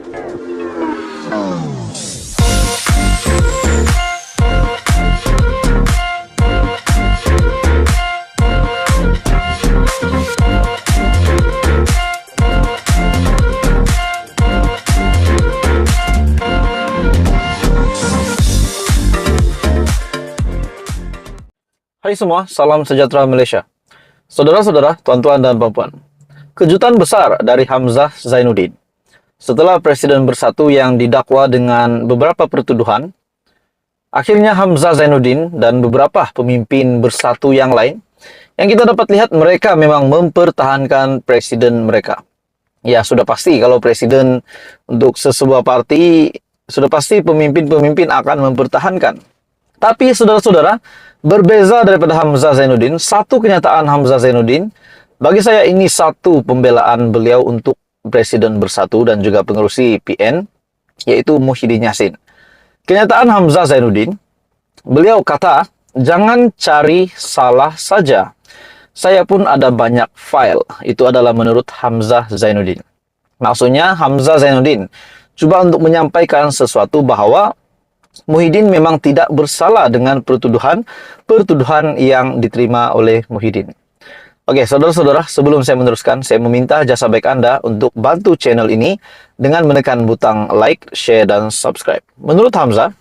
Hai semua, salam sejahtera Malaysia. Saudara-saudara, tuan-tuan dan puan-puan. Kejutan besar dari Hamzah Zainuddin. Setelah Presiden Bersatu yang didakwa dengan beberapa pertuduhan, akhirnya Hamzah Zainuddin dan beberapa pemimpin Bersatu yang lain, yang kita dapat lihat mereka memang mempertahankan presiden mereka. Ya, sudah pasti kalau presiden untuk sebuah parti, sudah pasti pemimpin-pemimpin akan mempertahankan. Tapi saudara-saudara, berbeza daripada Hamzah Zainuddin, satu kenyataan Hamzah Zainuddin, bagi saya ini satu pembelaan beliau untuk Presiden Bersatu dan juga pengerusi PN, yaitu Muhyiddin Yassin. Kenyataan Hamzah Zainuddin, beliau kata, jangan cari salah saja. Saya pun ada banyak file. Itu adalah menurut Hamzah Zainuddin. Maksudnya Hamzah Zainuddin coba untuk menyampaikan sesuatu bahwa Muhyiddin memang tidak bersalah dengan pertuduhan yang diterima oleh Muhyiddin. Oke, saudara-saudara, sebelum saya meneruskan, saya meminta jasa baik Anda untuk bantu channel ini dengan menekan butang like, share, dan subscribe. Menurut Hamzah,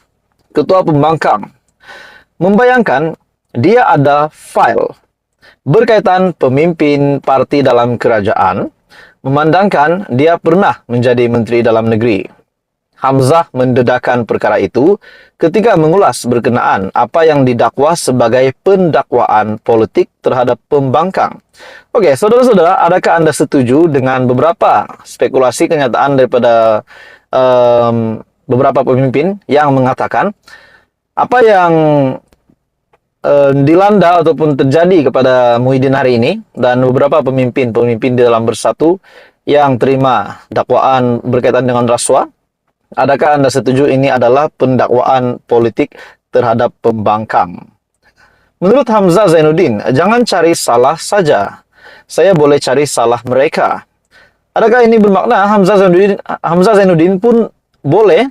Ketua Pembangkang membayangkan dia ada file berkaitan pemimpin parti dalam kerajaan, memandangkan dia pernah menjadi Menteri Dalam Negeri. Hamzah mendedahkan perkara itu ketika mengulas berkenaan apa yang didakwa sebagai pendakwaan politik terhadap pembangkang. Oke, saudara-saudara, adakah Anda setuju dengan beberapa spekulasi kenyataan daripada beberapa pemimpin yang mengatakan apa yang dilanda ataupun terjadi kepada Muhyiddin hari ini dan beberapa pemimpin di dalam Bersatu yang terima dakwaan berkaitan dengan rasuah? Adakah Anda setuju ini adalah pendakwaan politik terhadap pembangkang? Menurut Hamzah Zainuddin, jangan cari salah saja. Saya boleh cari salah mereka. Adakah ini bermakna Hamzah Zainuddin pun boleh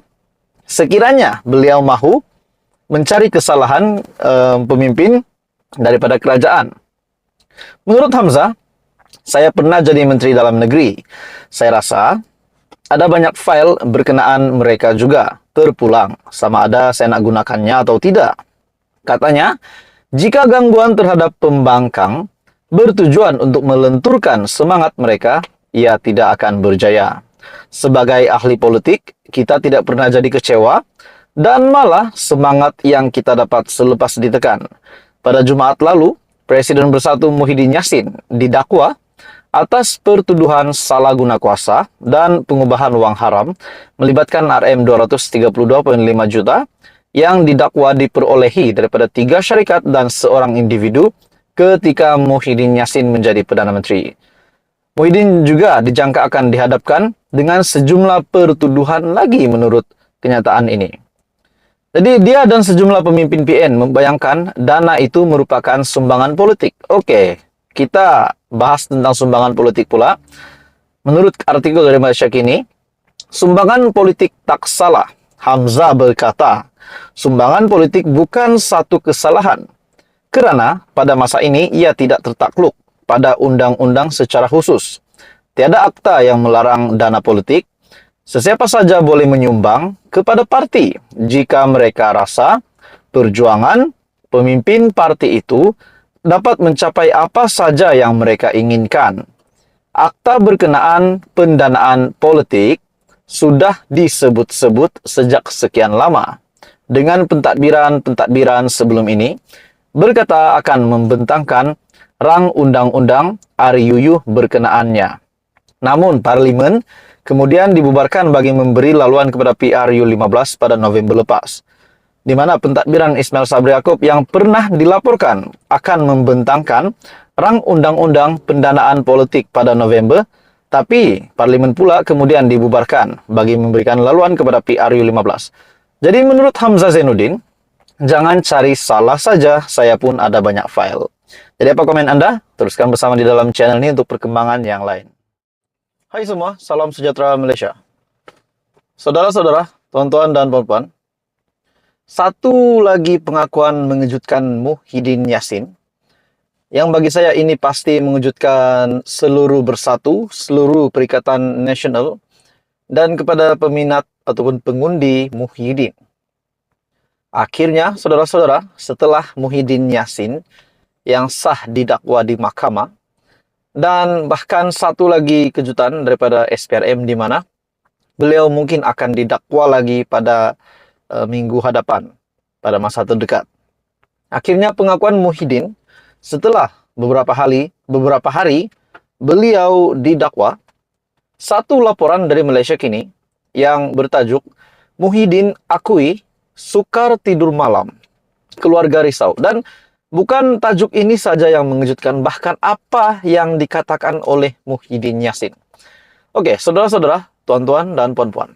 sekiranya beliau mahu mencari kesalahan pemimpin daripada kerajaan? Menurut Hamzah, saya pernah jadi Menteri Dalam Negeri. Saya rasa ada banyak file berkenaan mereka juga terpulang, sama ada saya nak gunakannya atau tidak. Katanya, jika gangguan terhadap pembangkang bertujuan untuk melenturkan semangat mereka, ia tidak akan berjaya. Sebagai ahli politik, kita tidak pernah jadi kecewa, dan malah semangat yang kita dapat selepas ditekan. Pada Jumaat lalu, Presiden Bersatu Muhyiddin Yassin didakwa atas pertuduhan salah guna kuasa dan pengubahan wang haram melibatkan RM 232,5 juta yang didakwa diperolehi daripada 3 syarikat dan seorang individu ketika Muhyiddin Yassin menjadi Perdana Menteri. Muhyiddin juga dijangka akan dihadapkan dengan sejumlah pertuduhan lagi menurut kenyataan ini. Jadi dia dan sejumlah pemimpin PN membayangkan dana itu merupakan sumbangan politik. Oke, kita bahas tentang sumbangan politik pula. Menurut artikel dari Malaysia Kini, sumbangan politik tak salah. Hamzah berkata, sumbangan politik bukan satu kesalahan. Kerana pada masa ini ia tidak tertakluk pada undang-undang secara khusus. Tiada akta yang melarang dana politik. Sesiapa saja boleh menyumbang kepada parti jika mereka rasa perjuangan pemimpin parti itu dapat mencapai apa saja yang mereka inginkan. Akta berkenaan pendanaan politik sudah disebut-sebut sejak sekian lama. Dengan pentadbiran sebelum ini, berkata akan membentangkan rang undang-undang RUU berkenaannya. Namun, Parlimen kemudian dibubarkan bagi memberi laluan kepada PRU 15 pada November lepas, di mana pentadbiran Ismail Sabri Yaakob yang pernah dilaporkan akan membentangkan rang undang-undang pendanaan politik pada November, tapi Parlimen pula kemudian dibubarkan bagi memberikan laluan kepada PRU 15. Jadi menurut Hamzah Zainuddin, jangan cari salah saja, saya pun ada banyak file. Jadi apa komen Anda? Teruskan bersama di dalam channel ini untuk perkembangan yang lain. Hai semua, salam sejahtera Malaysia. Saudara-saudara, tuan-tuan dan puan-puan, satu lagi pengakuan mengejutkan Muhyiddin Yassin, yang bagi saya ini pasti mengejutkan seluruh Bersatu, seluruh Perikatan Nasional, dan kepada peminat ataupun pengundi Muhyiddin. Akhirnya, saudara-saudara, setelah Muhyiddin Yassin yang sah didakwa di mahkamah, dan bahkan satu lagi kejutan daripada SPRM di mana beliau mungkin akan didakwa lagi pada minggu hadapan, pada masa terdekat. Akhirnya pengakuan Muhyiddin setelah beberapa hari beliau didakwa. Satu laporan dari Malaysia kini yang bertajuk Muhyiddin akui sukar tidur malam, keluarga risau. Dan bukan tajuk ini saja yang mengejutkan, bahkan apa yang dikatakan oleh Muhyiddin Yassin. Oke, saudara-saudara, tuan-tuan dan puan-puan,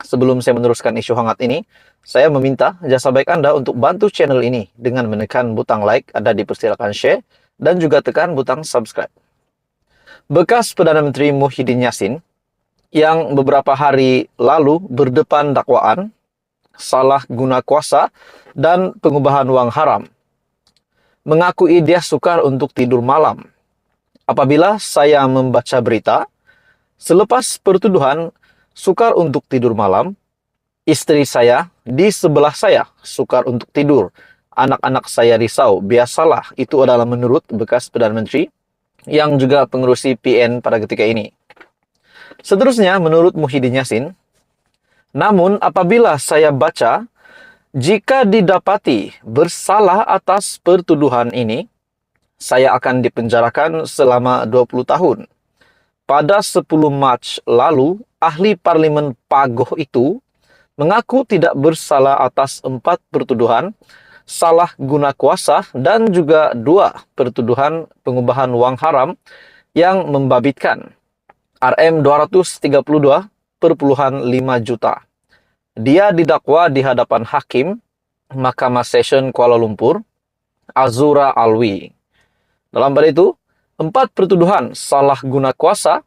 sebelum saya meneruskan isu hangat ini, saya meminta jasa baik Anda untuk bantu channel ini dengan menekan butang like, Anda dipersilakan share, dan juga tekan butang subscribe. Bekas Perdana Menteri Muhyiddin Yassin yang beberapa hari lalu berdepan dakwaan salah guna kuasa dan pengubahan wang haram, mengakui dia sukar untuk tidur malam. Apabila saya membaca berita, selepas pertuduhan sukar untuk tidur malam, istri saya di sebelah saya sukar untuk tidur. Anak-anak saya risau. Biasalah, itu adalah menurut bekas Perdana Menteri yang juga pengurusi PN pada ketika ini. Seterusnya, menurut Muhyiddin Yassin, namun apabila saya baca, jika didapati bersalah atas pertuduhan ini, saya akan dipenjarakan selama 20 tahun. Pada 10 Mac lalu, ahli parlimen Pagoh itu mengaku tidak bersalah atas 4 pertuduhan, salah guna kuasa, dan juga 2 pertuduhan pengubahan wang haram yang membabitkan RM232,5 juta. Dia didakwa di hadapan Hakim Mahkamah Session Kuala Lumpur, Azura Alwi. Dalam pada itu, 4 pertuduhan salah guna kuasa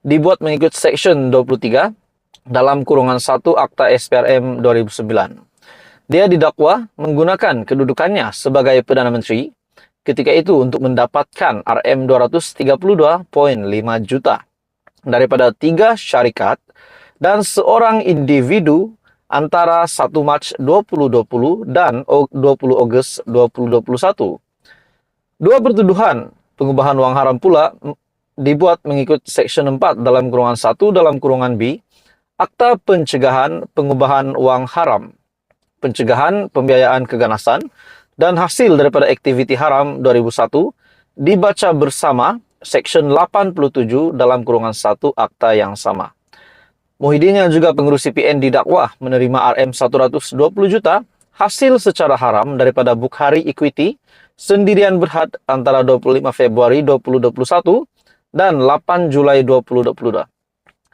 dibuat mengikut Section 23 dalam kurungan 1 Akta SPRM 2009. Dia didakwa menggunakan kedudukannya sebagai Perdana Menteri ketika itu untuk mendapatkan RM232,5 juta daripada 3 syarikat dan seorang individu antara 1 Mac 2020 dan 20 Ogos 2021. 2 pertuduhan pengubahan wang haram pula dibuat mengikut Section 4 dalam kurungan 1 dalam kurungan B, Akta Pencegahan Pengubahan Wang Haram, Pencegahan Pembiayaan Keganasan, dan hasil daripada aktiviti haram 2001 dibaca bersama Section 87 dalam kurungan 1 akta yang sama. Muhyiddin yang juga pengurusi PN didakwa menerima RM120 juta hasil secara haram daripada Bukhari Equity Sendirian Berhad antara 25 Februari 2021 dan 8 Julai 2022.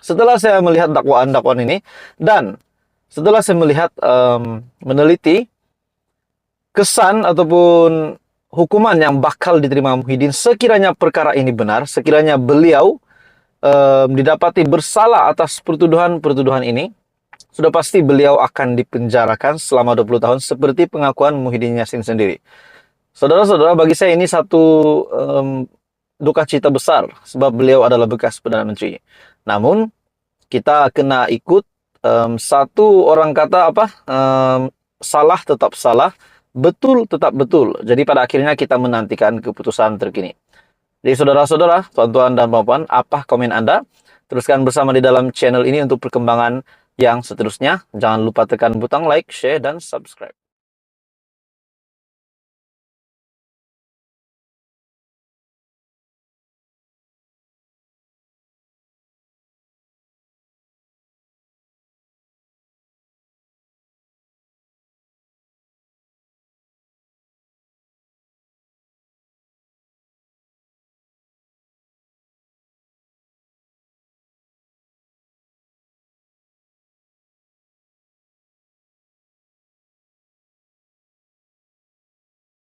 Setelah saya melihat dakwaan-dakwaan ini dan setelah saya melihat meneliti kesan ataupun hukuman yang bakal diterima Muhyiddin, sekiranya perkara ini benar, sekiranya beliau didapati bersalah atas pertuduhan-pertuduhan ini, sudah pasti beliau akan dipenjarakan selama 20 tahun seperti pengakuan Muhyiddin Yassin sendiri. Saudara-saudara, bagi saya ini satu duka cita besar sebab beliau adalah bekas Perdana Menteri. Namun kita kena ikut satu orang kata apa? Salah tetap salah, betul tetap betul. Jadi pada akhirnya kita menantikan keputusan terkini. Jadi saudara-saudara, tuan-tuan dan puan-puan, apa komen Anda? Teruskan bersama di dalam channel ini untuk perkembangan yang seterusnya. Jangan lupa tekan butang like, share, dan subscribe.